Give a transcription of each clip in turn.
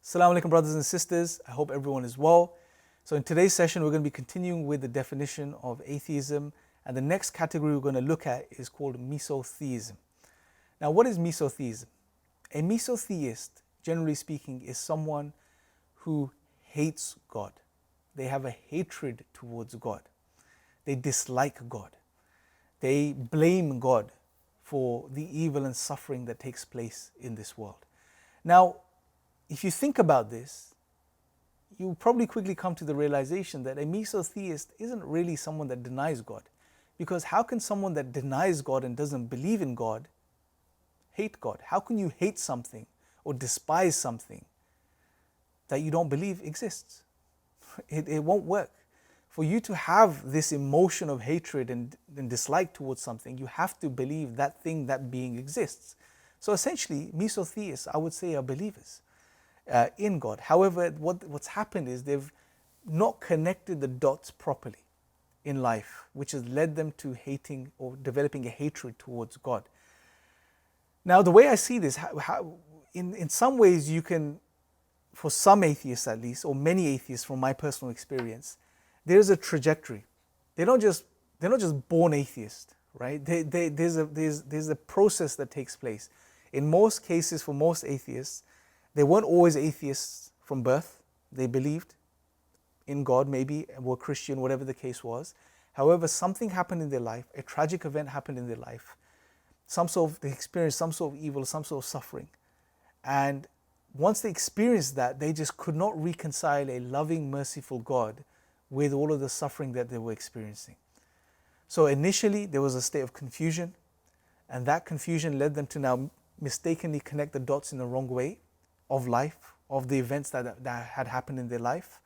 Assalamu alaikum, brothers and sisters. I hope everyone is well. So in today's session, we're going to be continuing with the definition of atheism. And the next category we're going to look at is called Misotheism. Now, what is Misotheism? A Misotheist, generally speaking, is someone who hates God. They have a hatred towards God. They dislike God. They blame God for the evil and suffering that takes place in this world. Now, if you think about this, you probably quickly come to the realization that a Misotheist isn't really someone that denies God. Because how can someone that denies God and doesn't believe in God hate God? How can you hate something or despise something that you don't believe exists? It won't work. For you to have this emotion of hatred and dislike towards something, you have to believe that thing, that being exists. So essentially, Misotheists, I would say, are believers in God. However, what's happened is they've not connected the dots properly in life, which has led them to hating or developing a hatred towards God. Now, the way I see this, in some ways you can, for some atheists at least, or many atheists from my personal experience, there's a trajectory. They're not just born atheists, right? There's a process that takes place. In most cases, for most atheists, they weren't always atheists from birth. They believed in God, maybe were Christian, whatever the case was. However, something happened in their life, a tragic event happened in their life. They experienced some sort of evil, some sort of suffering. And once they experienced that, they just could not reconcile a loving, merciful God with all of the suffering that they were experiencing. So initially, there was a state of confusion, and that confusion led them to now mistakenly connect the dots in the wrong way of life, of the events that had happened in their life.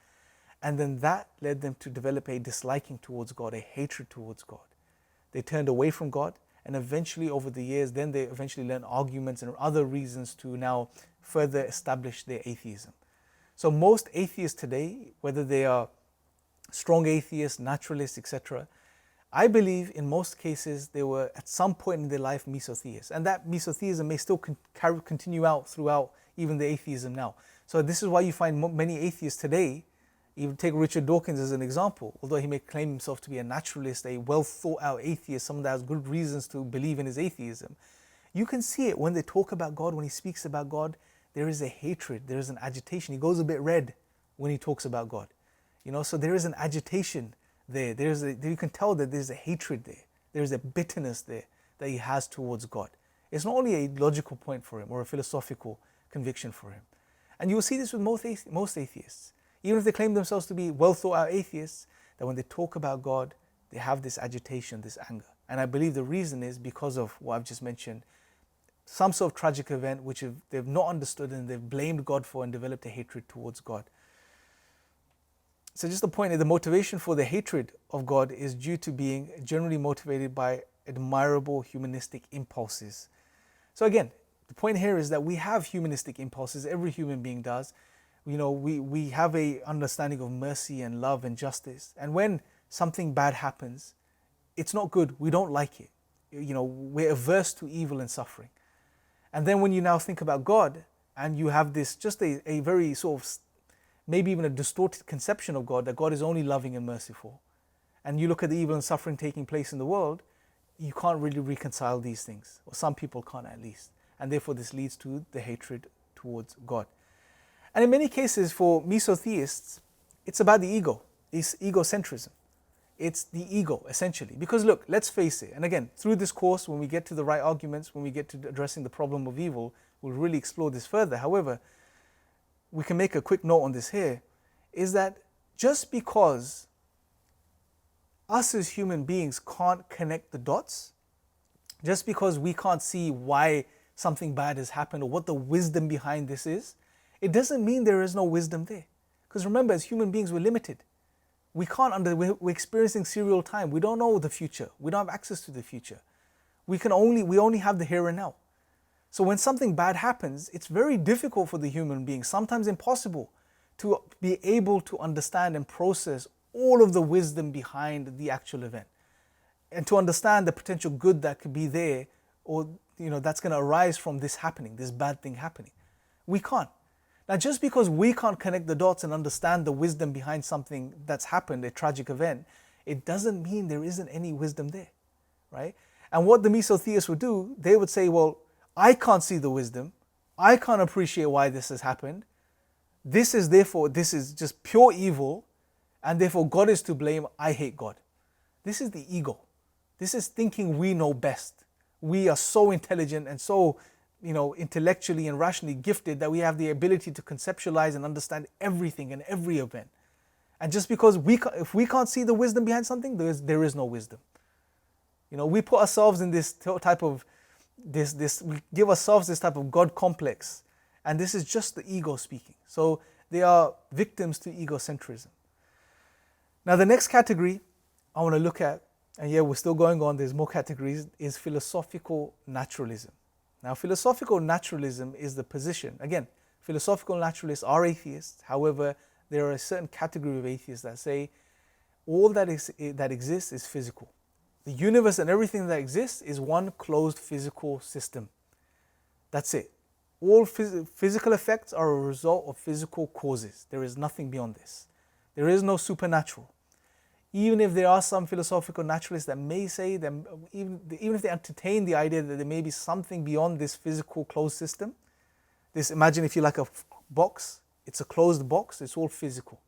And then that led them to develop a disliking towards God, a hatred towards God. They turned away from God, and eventually over the years, then they eventually learned arguments and other reasons to now further establish their atheism. So most atheists today, whether they are strong atheists, naturalists, etc., I believe in most cases they were at some point in their life Misotheists. And that Misotheism may still continue out throughout even the atheism now. So this is why you find many atheists today, even take Richard Dawkins as an example, although he may claim himself to be a naturalist, a well thought out atheist, someone that has good reasons to believe in his atheism. You can see it when they talk about God, when he speaks about God, there is a hatred, there is an agitation. He goes a bit red when he talks about God. So there is an agitation there. You can tell that there's a hatred there. There's a bitterness there that he has towards God. It's not only a logical point for him or a philosophical conviction for him. And you will see this with most atheists. Even if they claim themselves to be well thought out atheists, that when they talk about God, they have this agitation, this anger. And I believe the reason is because of what I've just mentioned, some sort of tragic event which they've not understood and they've blamed God for and developed a hatred towards God. So just the point is, the motivation for the hatred of God is due to being generally motivated by admirable humanistic impulses. So again, the point here is that we have humanistic impulses, every human being does. We have a understanding of mercy and love and justice. And when something bad happens, it's not good. We don't like it. We're averse to evil and suffering. And then when you now think about God and you have this just a very sort of maybe even a distorted conception of God, that God is only loving and merciful, and you look at the evil and suffering taking place in the world, you can't really reconcile these things, or some people can't at least. And therefore this leads to the hatred towards God. And in many cases for Misotheists, it's about the ego. It's egocentrism. It's the ego, essentially. Because look, let's face it, and again, through this course, when we get to the right arguments, when we get to addressing the problem of evil, we'll really explore this further. However, we can make a quick note on this here, is that just because us as human beings can't connect the dots, just because we can't see why something bad has happened or what the wisdom behind this is, it doesn't mean there is no wisdom there. Because remember, as human beings, we're limited. We're experiencing serial time. We don't know the future. We don't have access to the future. We only have the here and now. So when something bad happens, it's very difficult for the human being, sometimes impossible, to be able to understand and process all of the wisdom behind the actual event. And to understand the potential good that could be there, or that's going to arise from this happening, this bad thing happening. We can't. Now, just because we can't connect the dots and understand the wisdom behind something that's happened, a tragic event, it doesn't mean there isn't any wisdom there, right? And what the Misotheists would do, they would say, well, I can't see the wisdom. I can't appreciate why this has happened. This is just pure evil, and therefore God is to blame. I hate God. This is the ego. This is thinking we know best. We are so intelligent and so, intellectually and rationally gifted that we have the ability to conceptualize and understand everything and every event. And just because if we can't see the wisdom behind something, there is no wisdom. We put ourselves in this type of, we give ourselves this type of God complex. And this is just the ego speaking. So they are victims to egocentrism. Now the next category I want to look at, and yeah, we're still going on, there's more categories, is philosophical naturalism. Now philosophical naturalism is the position, again, philosophical naturalists are atheists. However, there are a certain category of atheists that say all that exists is physical. The universe and everything that exists is one closed physical system. That's it. All physical effects are a result of physical causes. There is nothing beyond this. There is no supernatural. Even if there are some philosophical naturalists that may say that even if they entertain the idea that there may be something beyond this physical closed system, imagine if you like a box, it's a closed box, it's all physical.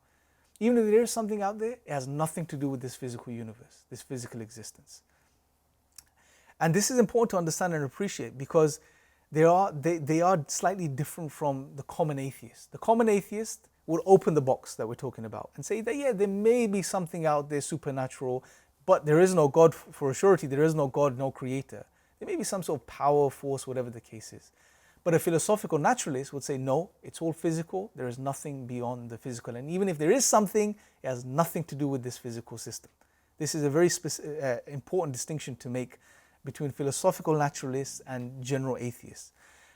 Even if there is something out there, it has nothing to do with this physical universe, this physical existence. And this is important to understand and appreciate because they are slightly different from the common atheist. The common atheist would open the box that we're talking about and say that, yeah, there may be something out there supernatural, but there is no God for a surety. There is no God, no creator. There may be some sort of power, force, whatever the case is. But a philosophical naturalist would say, no, it's all physical. There is nothing beyond the physical. And even if there is something, it has nothing to do with this physical system. This is a very important distinction to make between philosophical naturalists and general atheists.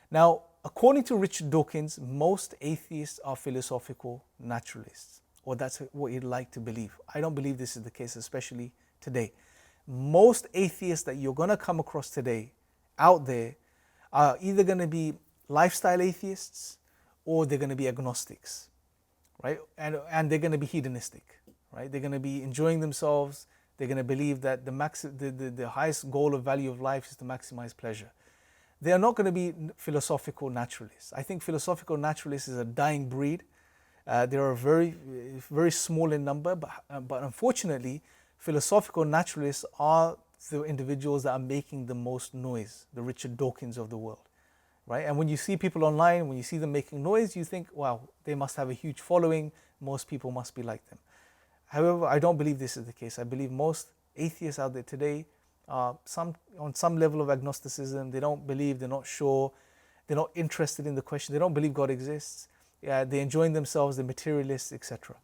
Now, according to Richard Dawkins, most atheists are philosophical naturalists, or that's what you'd like to believe. I don't believe this is the case, especially today. Most atheists that you're going to come across today out there are either going to be lifestyle atheists or they're going to be agnostics, right? And they're going to be hedonistic, right? They're going to be enjoying themselves. They're going to believe that the highest goal of value of life is to maximize pleasure. They are not going to be philosophical naturalists. I think philosophical naturalists is a dying breed. They are very, very small in number, but unfortunately, philosophical naturalists are the individuals that are making the most noise, the Richard Dawkins of the world, right? And when you see people online, when you see them making noise, you think, wow, they must have a huge following. Most people must be like them. However, I don't believe this is the case. I believe most atheists out there today are on some level of agnosticism. They don't believe, they're not sure, they're not interested in the question, they don't believe God exists. They're enjoying themselves, they're materialists, etc.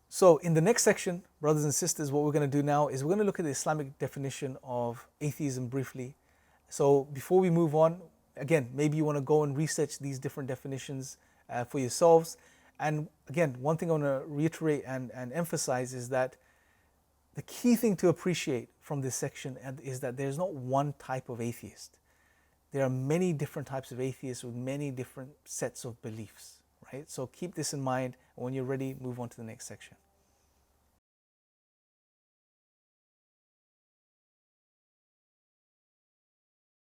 So in the next section, brothers and sisters, what we're going to do now is we're going to look at the Islamic definition of atheism briefly. So before we move on, again, maybe you want to go and research these different definitions for yourselves. And again, one thing I want to reiterate and emphasize is that the key thing to appreciate from this section is that there's not one type of atheist. There are many different types of atheists with many different sets of beliefs, right? So keep this in mind, and when you're ready, move on to the next section.